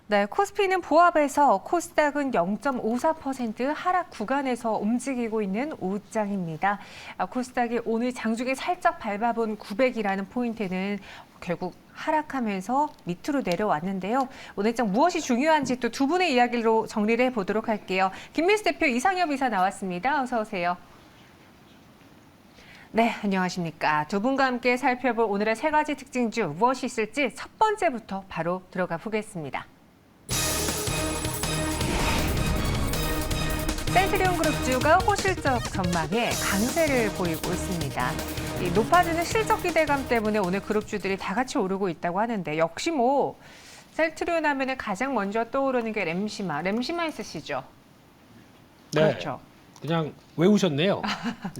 네, 코스피는 보합에서 코스닥은 0.54% 하락 구간에서 움직이고 있는 오장입니다. 코스닥이 오늘 장중에 살짝 밟아본 900이라는 포인트는 결국 하락하면서 밑으로 내려왔는데요. 오늘장 무엇이 중요한지 또 두 분의 이야기로 정리를 해보도록 할게요. 김민수 대표, 이상엽 이사 나왔습니다. 어서 오세요. 네, 안녕하십니까. 두 분과 함께 살펴볼 오늘의 세 가지 특징주 무엇이 있을지 첫 번째부터 바로 들어가 보겠습니다. 셀트리온 그룹주가 호실적 전망에 강세를 보이고 있습니다. 이 높아지는 실적 기대감 때문에 오늘 그룹주들이 다 같이 오르고 있다고 하는데 역시 셀트리온 하면 가장 먼저 떠오르는 게 램시마 있으시죠? 네. 그렇죠. 그냥 외우셨네요.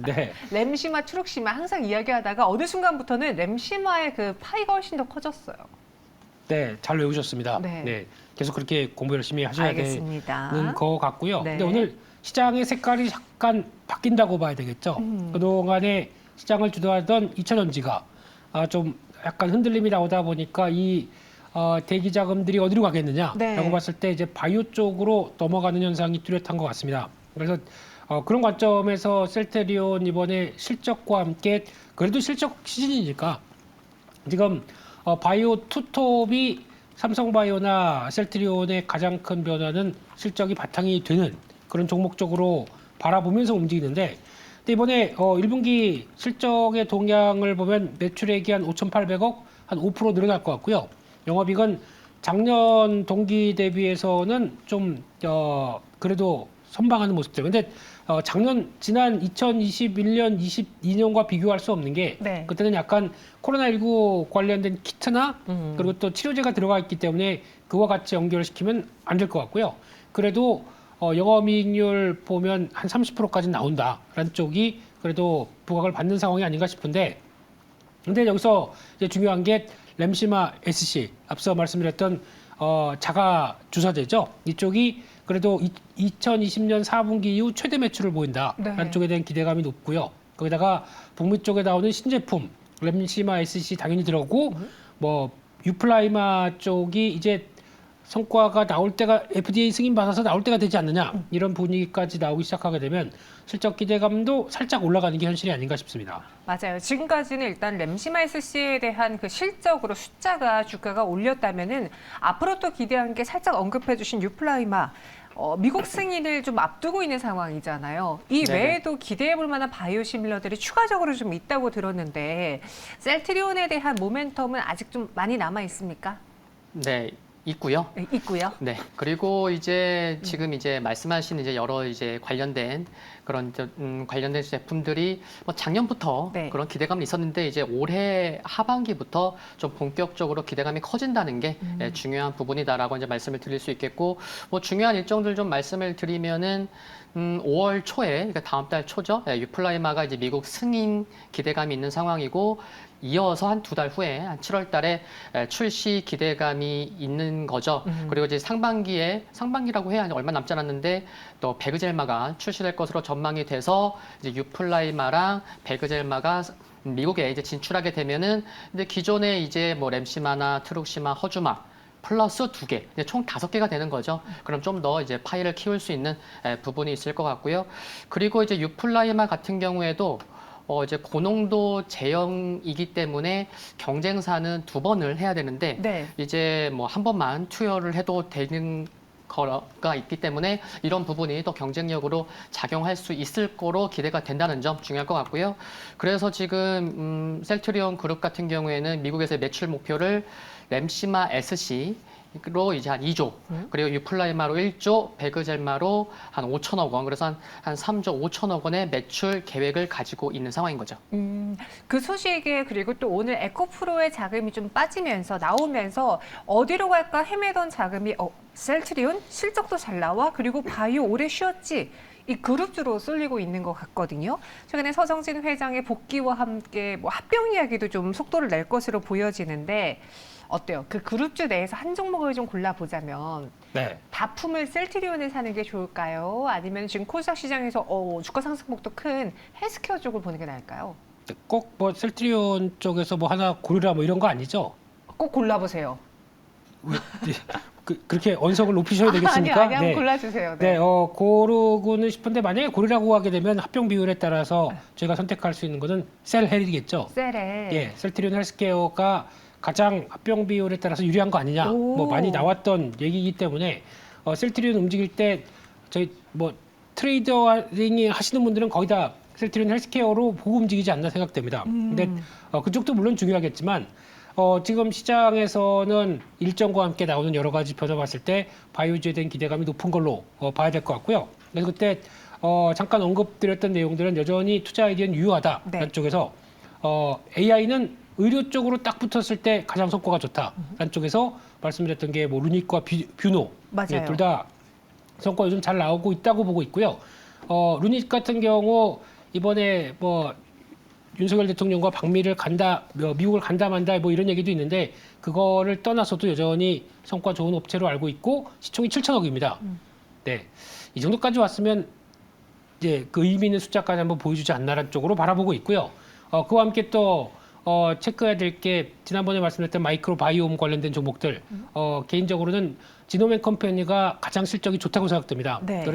네. 램시마, 트룩시마 항상 이야기하다가 어느 순간부터는 램시마의 그 파이가 훨씬 더 커졌어요. 네, 잘 외우셨습니다. 네. 네. 계속 그렇게 공부 열심히 하셔야 알겠습니다. 되는 것 같고요. 네. 근데 오늘 시장의 색깔이 약간 바뀐다고 봐야 되겠죠. 그동안에 시장을 주도하던 2차전지가 좀 약간 흔들림이 나오다 보니까 이 대기 자금들이 어디로 가겠느냐라고 네. 봤을 때 이제 바이오 쪽으로 넘어가는 현상이 뚜렷한 것 같습니다. 그래서 그런 관점에서 셀트리온 이번에 실적과 함께 그래도 실적 시즌이니까 지금 바이오 투톱이 삼성바이오나 셀트리온의 가장 큰 변화는 실적이 바탕이 되는 그런 종목 쪽으로 바라보면서 움직이는데 근데 이번에 1분기 실적의 동향을 보면 매출액이 한 5,800억, 한 5% 늘어날 것 같고요. 영업이익은 작년 동기 대비해서는 좀 그래도 선방하는 모습들. 근데 지난 2021년, 22년과 비교할 수 없는 게 네. 그때는 약간 코로나19 관련된 키트나 그리고 또 치료제가 들어가 있기 때문에 그와 같이 연결시키면 안 될 것 같고요. 그래도 영업이익률 보면 한 30%까지 나온다라는 쪽이 그래도 부각을 받는 상황이 아닌가 싶은데 근데 여기서 이제 중요한 게 램시마 SC 앞서 말씀드렸던 자가 주사제죠. 이쪽이 그래도 2020년 4분기 이후 최대 매출을 보인다라는 네. 쪽에 대한 기대감이 높고요. 거기다가 북미 쪽에 나오는 신제품 램시마 SC 당연히 들어오고 유플라이마 쪽이 이제 성과가 나올 때가 FDA 승인 받아서 나올 때가 되지 않느냐 이런 분위기까지 나오기 시작하게 되면 실적 기대감도 살짝 올라가는 게 현실이 아닌가 싶습니다. 맞아요. 지금까지는 일단 램시마 SC에 대한 그 실적으로 숫자가 주가가 올렸다면은 앞으로 또 기대한 게 살짝 언급해주신 유플라이마 미국 승인을 좀 앞두고 있는 상황이잖아요. 이 네네. 외에도 기대해볼 만한 바이오시밀러들이 추가적으로 좀 있다고 들었는데 셀트리온에 대한 모멘텀은 아직 좀 많이 남아 있습니까? 네, 있고요. 네, 있고요. 네, 그리고 이제 지금 이제 말씀하신 이제 여러 이제 관련된 그런 관련된 제품들이 작년부터 네. 그런 기대감이 있었는데 이제 올해 하반기부터 좀 본격적으로 기대감이 커진다는 게 중요한 부분이다라고 이제 말씀을 드릴 수 있겠고 중요한 일정들 좀 말씀을 드리면은 5월 초에 그러니까 다음 달 초죠. 유플라이마가 이제 미국 승인 기대감이 있는 상황이고 이어서 한 2달 후에 한 7월 달에 출시 기대감이 있는 거죠. 그리고 이제 상반기라고 해야 얼마 남지 않았는데 또 베그젤마가 출시될 것으로 전망이 돼서 이제 유플라이마랑 베그젤마가 미국에 이제 진출하게 되면은 근데 기존에 이제 램시마나 트룩시마, 허주마 플러스 2개, 총 5개가 되는 거죠. 그럼 좀 더 이제 파이를 키울 수 있는 부분이 있을 것 같고요. 그리고 이제 유플라이마 같은 경우에도 이제 고농도 제형이기 때문에 경쟁사는 2번을 해야 되는데 네. 이제 한 번만 투여를 해도 되는 거가 있기 때문에 이런 부분이 또 경쟁력으로 작용할 수 있을 거로 기대가 된다는 점 중요할 것 같고요. 그래서 지금 셀트리온 그룹 같은 경우에는 미국에서의 매출 목표를 램시마 SC로 이제 한 2조, 그리고 유플라이마로 1조, 베그젤마로 한 5천억 원, 그래서 한 3조 5천억 원의 매출 계획을 가지고 있는 상황인 거죠. 그 소식에 그리고 또 오늘 에코프로의 자금이 좀 빠지면서 나오면서 어디로 갈까 헤매던 자금이 셀트리온 실적도 잘 나와 그리고 바이오 오래 쉬었지 이 그룹주로 쏠리고 있는 것 같거든요. 최근에 서정진 회장의 복귀와 함께 합병 이야기도 좀 속도를 낼 것으로 보여지는데 어때요? 그 그룹주 내에서 한 종목을 좀 골라보자면 네. 다품을 셀트리온에 사는 게 좋을까요? 아니면 지금 코스닥 시장에서 주가 상승폭도 큰 헬스케어 쪽을 보는 게 나을까요? 꼭 셀트리온 쪽에서 하나 고르라 이런 거 아니죠? 꼭 골라보세요. 그렇게 언성을 높이셔야 되겠습니까? 아니 한번 골라주세요. 네, 고르고는 싶은데 만약에 고르라고 하게 되면 합병 비율에 따라서 저희가 선택할 수 있는 것은 셀헬이겠죠. 셀에. 예, 셀트리온 헬스케어가 가장 합병 비율에 따라서 유리한 거 아니냐. 오. 뭐 많이 나왔던 얘기이기 때문에 셀트리온 움직일 때 저희 뭐 트레이더링 하시는 분들은 거의 다 셀트리온 헬스케어로 보고 움직이지 않나 생각됩니다. 근데 그쪽도 물론 중요하겠지만 지금 시장에서는 일정과 함께 나오는 여러 가지 변화 봤을 때 바이오주에 대한 기대감이 높은 걸로 봐야 될 것 같고요. 그래서 그때 잠깐 언급드렸던 내용들은 여전히 투자 아이디어는 유효하다라는 네. 쪽에서 AI는 의료 쪽으로 딱 붙었을 때 가장 성과가 좋다라는 쪽에서 말씀드렸던 게 뭐 루닉과 뷰노 맞아요. 둘 다 성과 요즘 잘 나오고 있다고 보고 있고요. 루닉 같은 경우 이번에 뭐 윤석열 대통령과 방미를 간다, 미국을 간다 만다 뭐 이런 얘기도 있는데 그거를 떠나서도 여전히 성과 좋은 업체로 알고 있고 시총이 7천억입니다. 네, 이 정도까지 왔으면 이제 그 의미 있는 숫자까지 한번 보여주지 않나라는 쪽으로 바라보고 있고요. 그와 함께 또 체크해야 될 게 지난번에 말씀드렸던 마이크로 바이옴 관련된 종목들 개인적으로는 지노맨 컴퍼니가 가장 실적이 좋다고 생각됩니다. 네.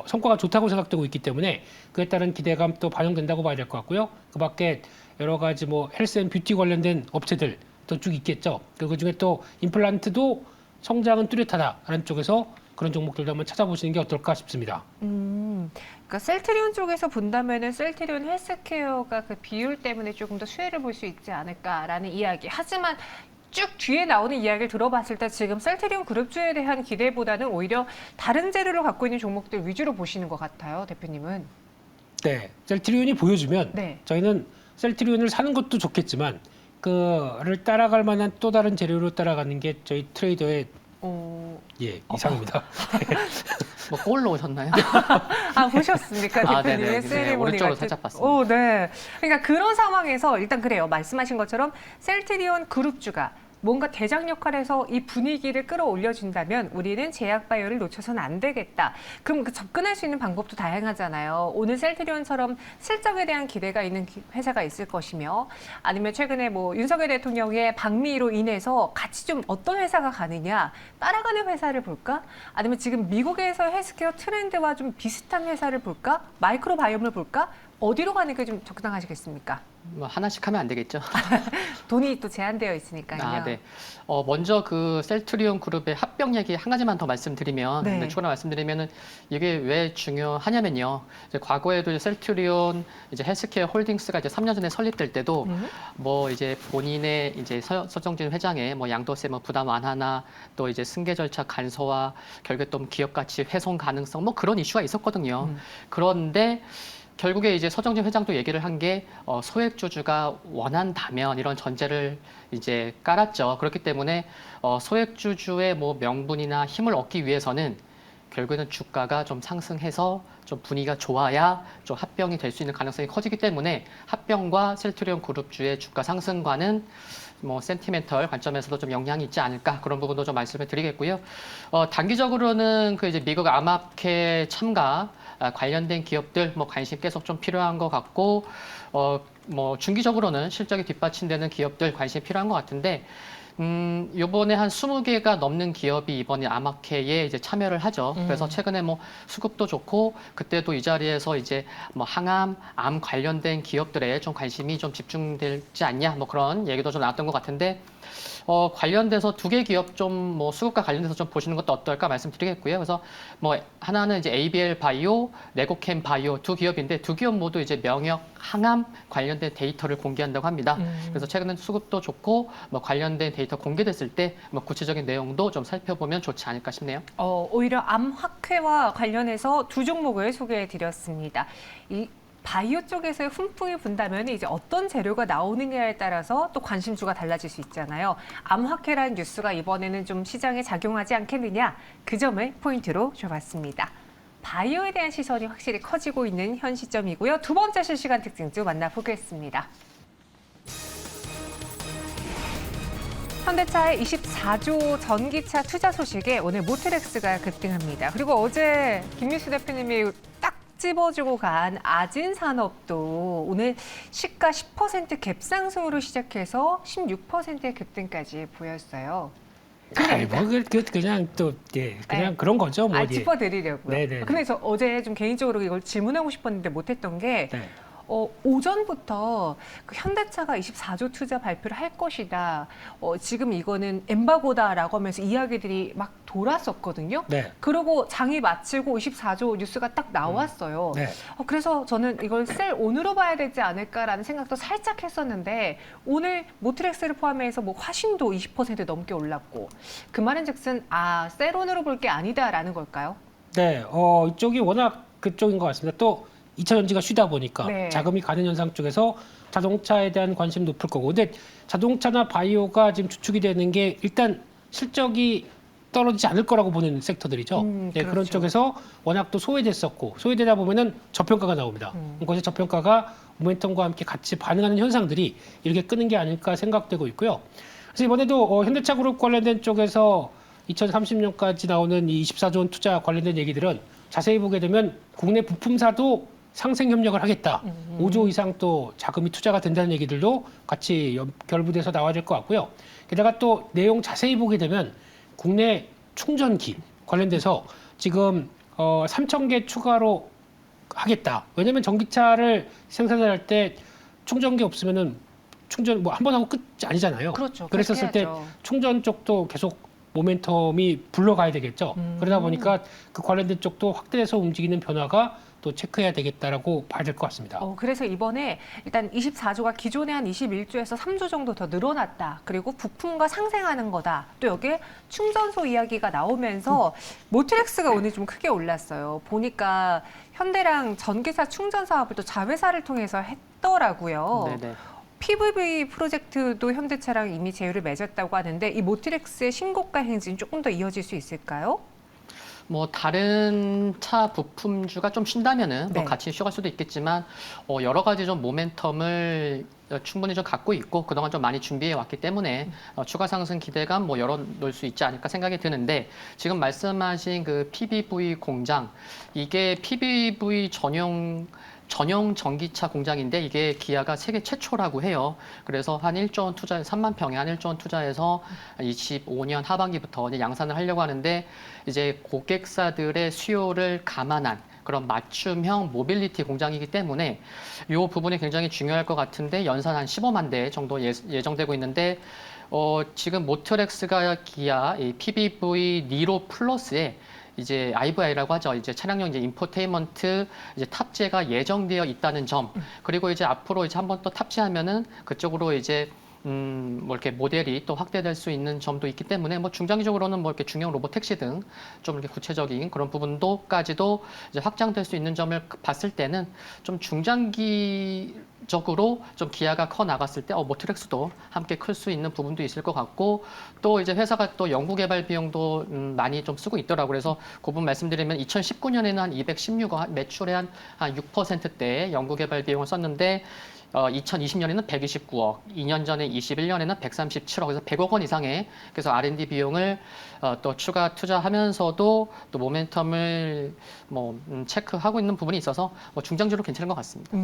성과가 좋다고 생각되고 있기 때문에 그에 따른 기대감 또 반영된다고 봐야 될 것 같고요. 그밖에 여러 가지 뭐 헬스 앤 뷰티 관련된 업체들 또 쭉 있겠죠. 그리고 그중에 또 임플란트도 성장은 뚜렷하다라는 쪽에서 그런 종목들도 한번 찾아보시는 게 어떨까 싶습니다. 그러니까 셀트리온 쪽에서 본다면은 셀트리온 헬스케어가 그 비율 때문에 조금 더 수혜를 볼 수 있지 않을까라는 이야기. 하지만 쭉 뒤에 나오는 이야기를 들어봤을 때 지금 셀트리온 그룹주에 대한 기대보다는 오히려 다른 재료를 갖고 있는 종목들 위주로 보시는 것 같아요, 대표님은. 네, 셀트리온이 보여주면 네. 저희는 셀트리온을 사는 것도 좋겠지만 그를 따라갈 만한 또 다른 재료로 따라가는 게 저희 트레이더의 이상입니다. 뭐 골로 오셨나요? 보셨습니까? 아, 대표님의 네네. 네, 세리머니 오른쪽으로 같은. 살짝 봤습니다. 오, 네. 그러니까 그런 상황에서 일단 그래요. 말씀하신 것처럼 셀트리온 그룹주가 뭔가 대장 역할에서 이 분위기를 끌어올려준다면 우리는 제약바이오를 놓쳐서는 안 되겠다. 그럼 그 접근할 수 있는 방법도 다양하잖아요. 오늘 셀트리온처럼 실적에 대한 기대가 있는 회사가 있을 것이며 아니면 최근에 뭐 윤석열 대통령의 방미로 인해서 같이 좀 어떤 회사가 가느냐 따라가는 회사를 볼까? 아니면 지금 미국에서 헬스케어 트렌드와 좀 비슷한 회사를 볼까? 마이크로바이옴을 볼까? 어디로 가는 게 좀 적당하시겠습니까? 뭐 하나씩 하면 안 되겠죠. 돈이 또 제한되어 있으니까요. 아, 네. 먼저 그 셀트리온 그룹의 합병 얘기 한 가지만 더 말씀드리면, 네. 추가로 말씀드리면은 이게 왜 중요하냐면요. 이제 과거에도 이제 셀트리온 이제 헬스케어 홀딩스가 이제 3년 전에 설립될 때도 뭐 이제 본인의 이제 서정진 회장의 뭐 양도세 뭐 부담 완화나 또 이제 승계 절차 간소화, 결국에 또 기업 가치 훼손 가능성 뭐 그런 이슈가 있었거든요. 그런데 결국에 이제 서정진 회장도 얘기를 한 게 소액주주가 원한다면 이런 전제를 이제 깔았죠. 그렇기 때문에 소액주주의 뭐 명분이나 힘을 얻기 위해서는 결국에는 주가가 좀 상승해서 좀 분위기가 좋아야 좀 합병이 될 수 있는 가능성이 커지기 때문에 합병과 셀트리온 그룹주의 주가 상승과는 뭐 센티멘털 관점에서도 좀 영향이 있지 않을까 그런 부분도 좀 말씀을 드리겠고요. 단기적으로는 그 이제 미국 암압회 참가 관련된 기업들 뭐 관심 계속 좀 필요한 것 같고 뭐 중기적으로는 실적이 뒷받침되는 기업들 관심 필요한 것 같은데 요번에 한 20개가 넘는 기업이 이번에 암학회에 이제 참여를 하죠. 그래서 최근에 뭐 수급도 좋고 그때도 이 자리에서 이제 뭐 항암, 암 관련된 기업들에 좀 관심이 좀 집중되지 않냐 뭐 그런 얘기도 좀 나왔던 것 같은데 관련돼서 2개 기업 좀 뭐 수급과 관련돼서 좀 보시는 것도 어떨까 말씀드리겠고요. 그래서 뭐 하나는 이제 ABL 바이오, 레고캠 바이오 2기업인데 2기업 모두 이제 명역 항암 관련된 데이터를 공개한다고 합니다. 그래서 최근에 수급도 좋고 뭐 관련된 데이터 공개됐을 때 뭐 구체적인 내용도 좀 살펴보면 좋지 않을까 싶네요. 오히려 암학회와 관련해서 2종목을 소개해 드렸습니다. 이 바이오 쪽에서 훈풍이 분다면 이제 어떤 재료가 나오느냐에 따라서 또 관심주가 달라질 수 있잖아요. 암학회라는 뉴스가 이번에는 좀 시장에 작용하지 않겠느냐 그 점을 포인트로 줘봤습니다. 바이오에 대한 시선이 확실히 커지고 있는 현 시점이고요. 두 번째 실시간 특징주 만나보겠습니다. 현대차의 24조 전기차 투자 소식에 오늘 모트렉스가 급등합니다. 그리고 어제 김유수 대표님이 딱 집어주고 간 아진산업도 오늘 시가 10% 갭상승으로 시작해서 16%의 급등까지 보였어요. 그냥 또 그냥 그런 거죠. 뭐. 짚어드리려고요. 네네. 근데 저 어제 좀 개인적으로 이걸 질문하고 싶었는데 못했던 게 네. 오전부터 그 현대차가 24조 투자 발표를 할 것이다. 지금 이거는 엠바고다라고 하면서 이야기들이 막 돌았었거든요. 네. 그리고 장이 마치고 24조 뉴스가 딱 나왔어요. 네. 그래서 저는 이걸 셀 온으로 봐야 되지 않을까라는 생각도 살짝 했었는데 오늘 모트렉스를 포함해서 뭐 화신도 20% 넘게 올랐고 그 말인즉슨 셀 온으로 볼 게 아니다라는 걸까요? 네. 이쪽이 워낙 그쪽인 것 같습니다. 또 2차 전지가 쉬다 보니까 네. 자금이 가는 현상 쪽에서 자동차에 대한 관심 높을 거고. 근데 자동차나 바이오가 지금 주축이 되는 게 일단 실적이 떨어지지 않을 거라고 보는 섹터들이죠. 네, 그런 그렇죠. 쪽에서 워낙 또 소외됐었고 소외되다 보면은 저평가가 나옵니다. 그것이 저평가가 모멘텀과 함께 같이 반응하는 현상들이 이렇게 끄는 게 아닐까 생각되고 있고요. 그래서 이번에도 현대차 그룹 관련된 쪽에서 2030년까지 나오는 이 24조 원 투자 관련된 얘기들은 자세히 보게 되면 국내 부품사도 상생 협력을 하겠다. 5조 이상 또 자금이 투자가 된다는 얘기들도 같이 결부돼서 나와야 될 것 같고요. 게다가 또 내용 자세히 보게 되면 국내 충전기 관련돼서 지금 3,000개 추가로 하겠다. 왜냐하면 전기차를 생산할 때 충전기 없으면은 충전 뭐 한 번 하고 끝이 아니잖아요. 그렇죠. 그랬었을 그렇게 때 해야죠. 충전 쪽도 계속 모멘텀이 불러가야 되겠죠. 그러다 보니까 그 관련된 쪽도 확대해서 움직이는 변화가 또 체크해야 되겠다라고 봐야 될 것 같습니다. 그래서 이번에 일단 24조가 기존에 한 21조에서 3조 정도 더 늘어났다. 그리고 부품과 상생하는 거다. 또 여기에 충전소 이야기가 나오면서 모트렉스가 오늘 좀 크게 올랐어요. 보니까 현대랑 전기차 충전 사업을 또 자회사를 통해서 했더라고요. 네네. PVV 프로젝트도 현대차랑 이미 제휴를 맺었다고 하는데 이 모트렉스의 신고가 행진 조금 더 이어질 수 있을까요? 뭐 다른 차 부품주가 좀 쉰다면은 네. 뭐 같이 쉬어갈 수도 있겠지만 여러 가지 좀 모멘텀을 충분히 좀 갖고 있고 그동안 좀 많이 준비해 왔기 때문에 추가 상승 기대감 뭐 열어놓을 수 있지 않을까 생각이 드는데 지금 말씀하신 그 PVV 공장 이게 PVV 전용 전기차 공장인데 이게 기아가 세계 최초라고 해요. 그래서 한 1조 원 투자, 3만 평에 한 1조 원 투자해서 25년 하반기부터 이제 양산을 하려고 하는데 이제 고객사들의 수요를 감안한 그런 맞춤형 모빌리티 공장이기 때문에 이 부분이 굉장히 중요할 것 같은데 연산 한 15만 대 정도 예정되고 있는데 지금 모트렉스가 기아 이 PBV 니로 플러스에 이제 IVI라고 하죠. 이제 차량용 이제 인포테인먼트 이제 탑재가 예정되어 있다는 점. 그리고 이제 앞으로 이제 한번 또 탑재하면은 그쪽으로 이제 뭐 이렇게 모델이 또 확대될 수 있는 점도 있기 때문에 뭐 중장기적으로는 뭐 이렇게 중형 로봇 택시 등 좀 이렇게 구체적인 그런 부분도까지도 이제 확장될 수 있는 점을 봤을 때는 좀 중장기적으로 좀 기아가 커 나갔을 때 모트렉스도 함께 클 수 있는 부분도 있을 것 같고 또 이제 회사가 또 연구 개발 비용도 많이 좀 쓰고 있더라고요. 그래서 그 부분 말씀드리면 2019년에는 한 216억 매출의 한 6%대 연구 개발 비용을 썼는데 2020년에는 129억, 2년 전에 21년에는 137억, 그래서 100억 원 이상의 그래서 R&D 비용을 또 추가 투자하면서도 또 모멘텀을 뭐 체크하고 있는 부분이 있어서 뭐 중장기로 괜찮은 것 같습니다.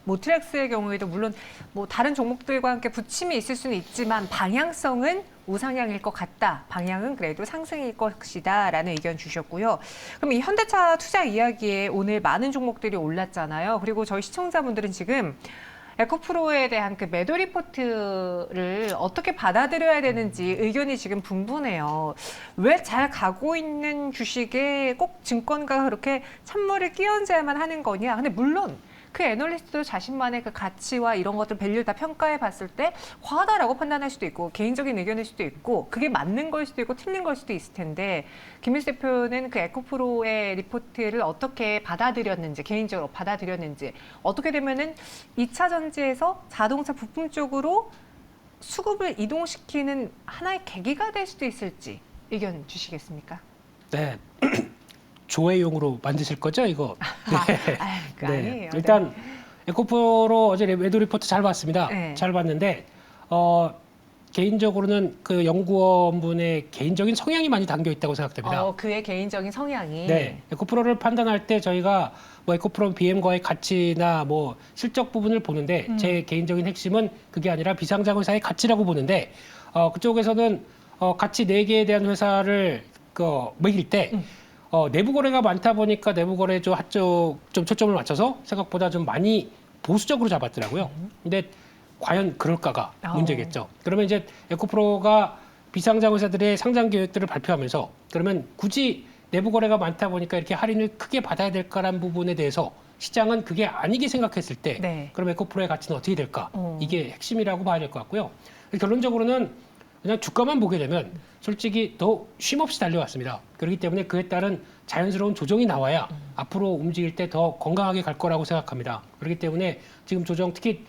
모트렉스의 경우에도 물론 뭐 다른 종목들과 함께 부침이 있을 수는 있지만 방향성은 우상향일 것 같다. 방향은 그래도 상승일 것이다라는 의견 주셨고요. 그럼 이 현대차 투자 이야기에 오늘 많은 종목들이 올랐잖아요. 그리고 저희 시청자분들은 지금 에코프로에 대한 그 매도 리포트를 어떻게 받아들여야 되는지 의견이 지금 분분해요. 왜 잘 가고 있는 주식에 꼭 증권가가 그렇게 찬물을 끼얹어야만 하는 거냐. 근데 물론 그 애널리스트도 자신만의 그 가치와 이런 것들 밸류를 다 평가해 봤을 때 과하다라고 판단할 수도 있고 개인적인 의견일 수도 있고 그게 맞는 걸 수도 있고 틀린 걸 수도 있을 텐데 김일수 대표는 그 에코프로의 리포트를 어떻게 받아들였는지 개인적으로 받아들였는지 어떻게 되면은 2차 전지에서 자동차 부품 쪽으로 수급을 이동시키는 하나의 계기가 될 수도 있을지 의견 주시겠습니까? 네. 조회용으로 만드실 거죠, 이거? 그거 아니에요. 일단 에코프로 어제 매도 리포트 잘 봤습니다. 네. 잘 봤는데 개인적으로는 그 연구원분의 개인적인 성향이 많이 담겨 있다고 생각됩니다. 그의 개인적인 성향이. 네, 에코프로를 판단할 때 저희가 뭐 에코프로 BM과의 가치나 뭐 실적 부분을 보는데 제 개인적인 핵심은 그게 아니라 비상장회사의 가치라고 보는데 그쪽에서는 가치 4개에 대한 회사를 매길 때 내부 거래가 많다 보니까 내부 거래 좀 한쪽 좀 초점을 맞춰서 생각보다 좀 많이 보수적으로 잡았더라고요. 근데 과연 그럴까가 문제겠죠. 그러면 이제 에코프로가 비상장 회사들의 상장 계획들을 발표하면서 그러면 굳이 내부 거래가 많다 보니까 이렇게 할인을 크게 받아야 될까라는 부분에 대해서 시장은 그게 아니게 생각했을 때 네. 그럼 에코프로의 가치는 어떻게 될까? 이게 핵심이라고 봐야 될 것 같고요. 결론적으로는 그냥 주가만 보게 되면 솔직히 더 쉼없이 달려왔습니다. 그렇기 때문에 그에 따른 자연스러운 조정이 나와야 앞으로 움직일 때 더 건강하게 갈 거라고 생각합니다. 그렇기 때문에 지금 조정 특히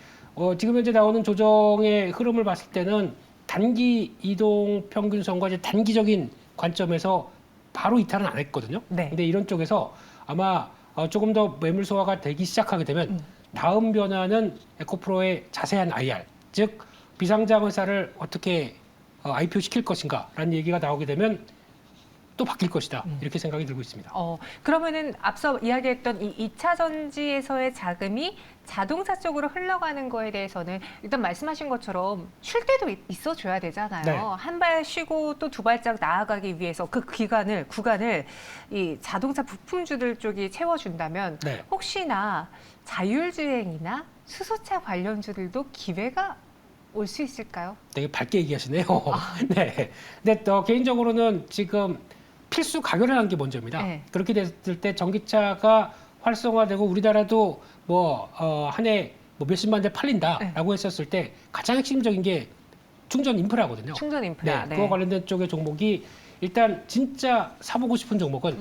지금 현재 나오는 조정의 흐름을 봤을 때는 단기 이동 평균선과 이제 단기적인 관점에서 바로 이탈은 안 했거든요. 네. 근데 이런 쪽에서 아마 조금 더 매물 소화가 되기 시작하게 되면 다음 변화는 에코프로의 자세한 IR, 즉 비상장 회사를 어떻게 IPO 시킬 것인가라는 얘기가 나오게 되면 또 바뀔 것이다. 이렇게 생각이 들고 있습니다. 그러면은 앞서 이야기했던 이 2차 전지에서의 자금이 자동차 쪽으로 흘러가는 거에 대해서는 일단 말씀하신 것처럼 쉴 때도 있어줘야 되잖아요. 네. 한 발 쉬고 또 두 발짝 나아가기 위해서 그 구간을 이 자동차 부품주들 쪽이 채워준다면 네. 혹시나 자율주행이나 수소차 관련주들도 기회가 올 수 있을까요? 되게 밝게 얘기하시네요. 네. 근데 개인적으로는 지금 필수 가결하는 게 먼저입니다. 네. 그렇게 됐을 때 전기차가 활성화되고 우리나라도 한 해 몇십만 대 팔린다라고 했었을 때 가장 핵심적인 게 충전 인프라거든요. 충전 인프라. 네. 그와 관련된 쪽의 종목이 일단 진짜 사보고 싶은 종목은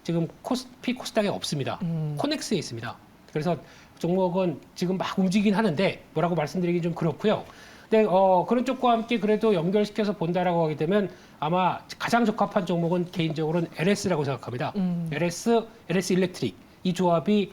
지금 코스피 코스닥에 없습니다. 코넥스에 있습니다. 그래서 종목은 지금 막 움직이긴 하는데 뭐라고 말씀드리긴 좀 그렇고요. 근데 그런 쪽과 함께 그래도 연결시켜서 본다라고 하게 되면 아마 가장 적합한 종목은 개인적으로는 LS라고 생각합니다. LS 일렉트릭 이 조합이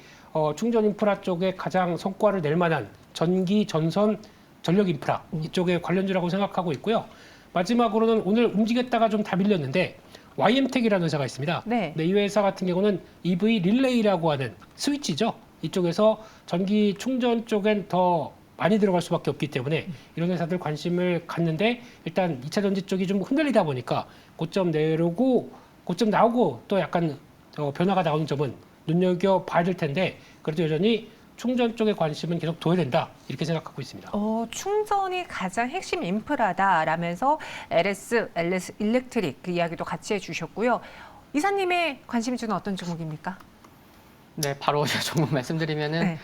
충전 인프라 쪽에 가장 성과를 낼 만한 전기, 전선, 전력 인프라 이쪽에 관련주라고 생각하고 있고요. 마지막으로는 오늘 움직였다가 좀 다 밀렸는데 YM텍이라는 회사가 있습니다. 네. 이 회사 같은 경우는 EV 릴레이라고 하는 스위치죠. 이쪽에서 전기 충전 쪽엔 더 많이 들어갈 수밖에 없기 때문에 이런 회사들 관심을 갖는데 일단 2차 전지 쪽이 좀 흔들리다 보니까 고점 나오고 또 약간 변화가 나오는 점은 눈여겨봐야 될 텐데 그래도 여전히 충전 쪽에 관심은 계속 둬야 된다 이렇게 생각하고 있습니다. 충전이 가장 핵심 인프라다라면서 LS 일렉트릭 그 이야기도 같이 해주셨고요. 이사님의 관심주는 어떤 종목입니까? 네, 바로 제가 종목 말씀드리면은 네.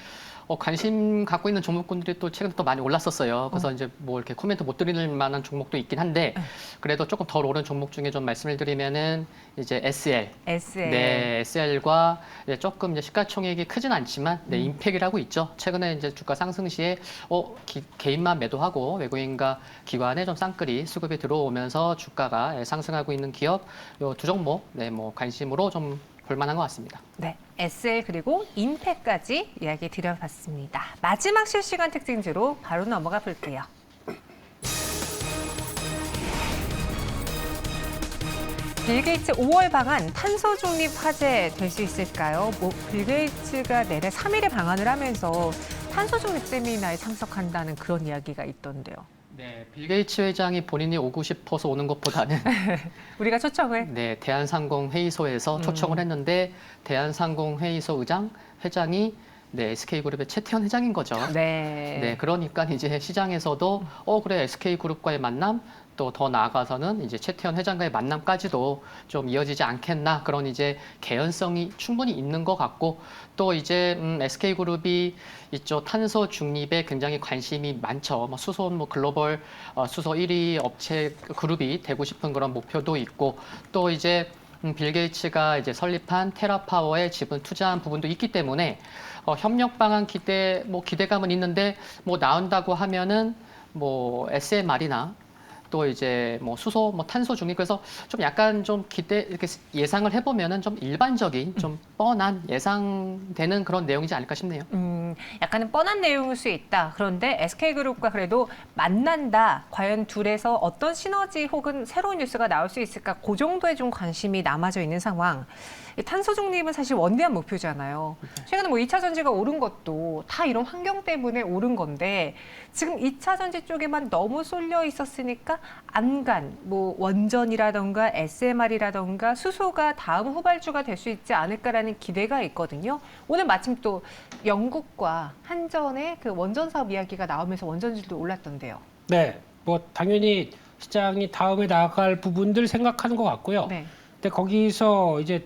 관심 갖고 있는 종목군들이 또 최근에 또 많이 올랐었어요. 그래서 이제 뭐 이렇게 코멘트 못 드릴 만한 종목도 있긴 한데 그래도 조금 덜 오른 종목 중에 좀 말씀을 드리면은 이제 SL. 네, SL과 조금 이제 시가총액이 크진 않지만 네, 임팩이라고 있죠. 최근에 이제 주가 상승 시에 개인만 매도하고 외국인과 기관에 좀 쌍끌이 수급이 들어오면서 주가가 상승하고 있는 기업 요 두 종목 네, 뭐 관심으로 좀 볼만한 것 같습니다. 네, SL 그리고 인팩까지 이야기 드려봤습니다. 마지막 실시간 특징주로 바로 넘어가 볼게요. 빌 게이츠 5월 방안 탄소 중립 화제 될 수 있을까요? 빌 게이츠가 내내 3일의 방안을 하면서 탄소 중립 세미나에 참석한다는 그런 이야기가 있던데요. 네, 빌 게이츠 회장이 본인이 오고 싶어서 오는 것보다는 우리가 초청을 네, 대한상공회의소에서 초청을 했는데 대한상공회의소 회장이 네, SK그룹의 최태원 회장인 거죠. 네, 그러니까 이제 시장에서도 그래 SK그룹과의 만남 또 더 나아가서는 이제 최태원 회장과의 만남까지도 좀 이어지지 않겠나 그런 이제 개연성이 충분히 있는 것 같고 또 이제 SK그룹이 이쪽 탄소 중립에 굉장히 관심이 많죠. 수소 글로벌 수소 1위 업체 그룹이 되고 싶은 그런 목표도 있고 또 이제 빌 게이츠가 설립한 테라파워에 지분 투자한 부분도 있기 때문에 협력 방안 기대감은 있는데 나온다고 하면은 SMR이나 또 수소 탄소 중립 그래서 좀 약간 좀 이렇게 예상을 해보면은 좀 일반적인 좀 뻔한 예상되는 그런 내용이지 않을까 싶네요. 약간은 뻔한 내용일 수 있다. 그런데 SK그룹과 그래도 만난다. 과연 둘에서 어떤 시너지 혹은 새로운 뉴스가 나올 수 있을까? 그 정도의 좀 관심이 남아져 있는 상황. 이 탄소 중립은 사실 원대한 목표잖아요. 최근에 뭐 2차 전지가 오른 것도 다 이런 환경 때문에 오른 건데 지금 2차 전지 쪽에만 너무 쏠려 있었으니까 안간, 뭐 원전이라던가 SMR이라던가 수소가 다음 후발주가 될 수 있지 않을까라는 기대가 있거든요. 오늘 마침 또 영국과 한전의 그 원전 사업 이야기가 나오면서 원전주도 올랐던데요. 네, 뭐 당연히 시장이 다음에 나아갈 부분들 생각하는 것 같고요. 네. 근데 거기서 이제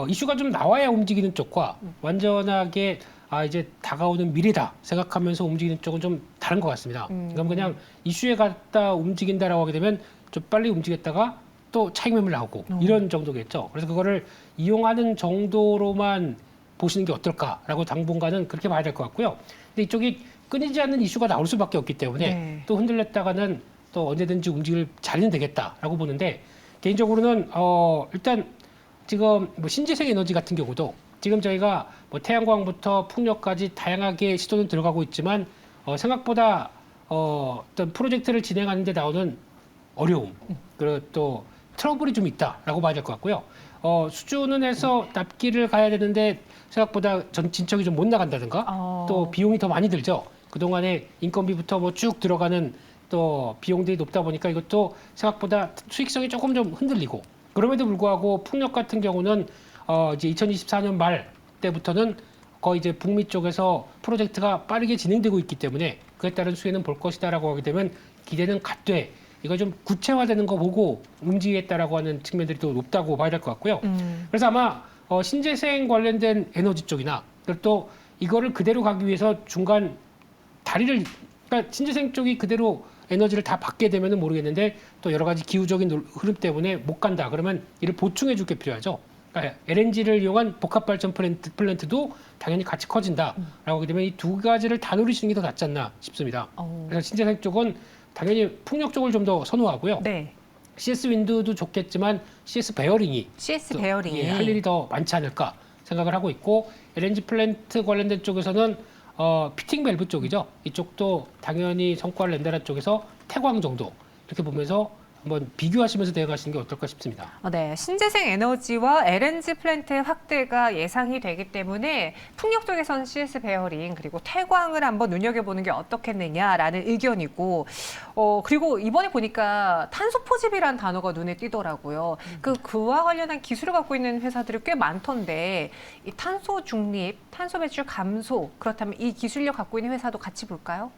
이슈가 좀 나와야 움직이는 쪽과 완전하게 이제 다가오는 미래다 생각하면서 움직이는 쪽은 좀 다른 것 같습니다. 그럼 그냥 이슈에 갖다 움직인다라고 하게 되면 좀 빨리 움직였다가 또 차익 매물 나오고 이런 정도겠죠. 그래서 그거를 이용하는 정도로만 보시는 게 어떨까라고 당분간은 그렇게 봐야 될 것 같고요. 근데 이쪽이 끊이지 않는 이슈가 나올 수밖에 없기 때문에 네. 또 흔들렸다가는 또 언제든지 움직일 자리는 되겠다라고 보는데 개인적으로는 일단 지금 뭐 신재생 에너지 같은 경우도 지금 저희가 뭐 태양광부터 풍력까지 다양하게 시도는 들어가고 있지만 생각보다 어떤 프로젝트를 진행하는 데 나오는 어려움 그리고 또 트러블이 좀 있다라고 봐야 될 것 같고요. 수주는 해서 납기를 가야 되는데 생각보다 진척이 좀 못 나간다든가 또 비용이 더 많이 들죠. 그동안에 인건비부터 뭐 쭉 들어가는 또 비용들이 높다 보니까 이것도 생각보다 수익성이 조금 좀 흔들리고 그럼에도 불구하고 풍력 같은 경우는 이제 2024년 말 때부터는 거의 이제 북미 쪽에서 프로젝트가 빠르게 진행되고 있기 때문에 그에 따른 수혜는 볼 것이다라고 하게 되면 기대는 갖되 이거 좀 구체화되는 거 보고 움직이겠다라고 하는 측면들이 또 높다고 봐야 될 것 같고요. 그래서 아마 신재생 관련된 에너지 쪽이나 그리고 또 이거를 그대로 가기 위해서 중간 다리를 그러니까 신재생 쪽이 그대로 에너지를 다 받게 되면은 모르겠는데 또 여러 가지 기후적인 흐름 때문에 못 간다. 그러면 이를 보충해 줄 게 필요하죠. 그러니까 LNG를 이용한 복합 발전 플랜트도 당연히 같이 커진다라고 하게 되면 이 두 가지를 다 누리시는 게 더 낫지 않나 싶습니다. 그래서 신재생 쪽은 당연히 풍력 쪽을 좀 더 선호하고요. 네. CS 윈드도 좋겠지만 CS 베어링이 CS 베어링이 할 일이 더 많지 않을까 생각을 하고 있고 LNG 플랜트 관련된 쪽에서는 피팅 밸브 쪽이죠. 이쪽도 당연히 성과를 낸다는 쪽에서 태광 정도 이렇게 보면서 한번 비교하시면서 대응하시는 게 어떨까 싶습니다. 네, 신재생 에너지와 LNG 플랜트의 확대가 예상이 되기 때문에 풍력 쪽에선 CS 베어링 그리고 태광을 한번 눈여겨보는 게 어떻겠느냐라는 의견이고 그리고 이번에 보니까 탄소 포집이라는 단어가 눈에 띄더라고요. 그와 관련한 기술을 갖고 있는 회사들이 꽤 많던데 이 탄소 중립, 탄소 배출 감소 그렇다면 이 기술력 갖고 있는 회사도 같이 볼까요?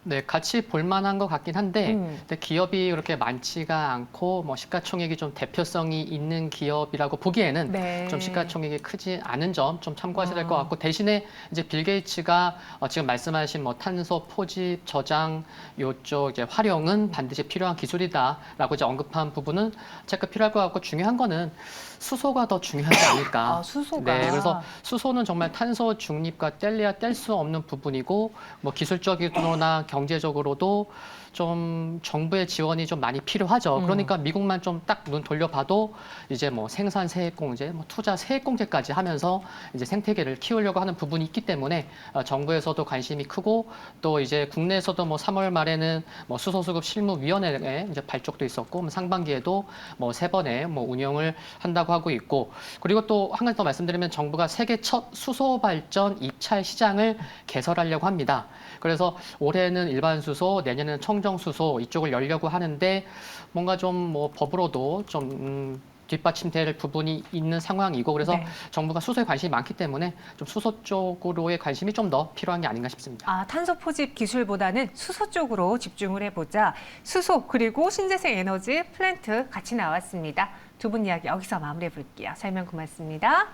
네, 같이 볼 만한 것 같긴 한데 근데 기업이 그렇게 많지가 않고 뭐 시가총액이 좀 대표성이 있는 기업이라고 보기에는 네. 좀 시가총액이 크지 않은 점 좀 참고하셔야 될 것 같고 대신에 이제 빌 게이츠가 지금 말씀하신 뭐 탄소 포집 저장 요쪽 이제 활용은 반드시 필요한 기술이다라고 이제 언급한 부분은 체크 필요할 것 같고 중요한 거는 수소가 더 중요하지 않을까. 수소가. 네, 그래서 수소는 정말 탄소 중립과 뗄래야 뗄 수 없는 부분이고 뭐 기술적으로나 경제적으로도 좀 정부의 지원이 좀 많이 필요하죠. 그러니까 미국만 좀 딱 눈 돌려봐도 이제 뭐 생산 세액공제, 뭐 투자 세액공제까지 하면서 이제 생태계를 키우려고 하는 부분이 있기 때문에 정부에서도 관심이 크고 또 이제 국내에서도 뭐 3월 말에는 뭐 수소수급 실무위원회에 이제 발족도 있었고 뭐 상반기에도 뭐 3번의 뭐 운영을 한다고 하고 있고 그리고 또 한 가지 더 말씀드리면 정부가 세계 첫 수소 발전 입찰 시장을 개설하려고 합니다. 그래서 올해는 일반 수소, 내년에는 청정 수소 이쪽을 열려고 하는데 뭔가 좀 뭐 법으로도 좀 뒷받침될 부분이 있는 상황이고 그래서 네. 정부가 수소에 관심이 많기 때문에 좀 수소 쪽으로의 관심이 좀 더 필요한 게 아닌가 싶습니다. 탄소 포집 기술보다는 수소 쪽으로 집중을 해보자. 수소 그리고 신재생 에너지 플랜트 같이 나왔습니다. 두 분 이야기 여기서 마무리해 볼게요. 설명 고맙습니다.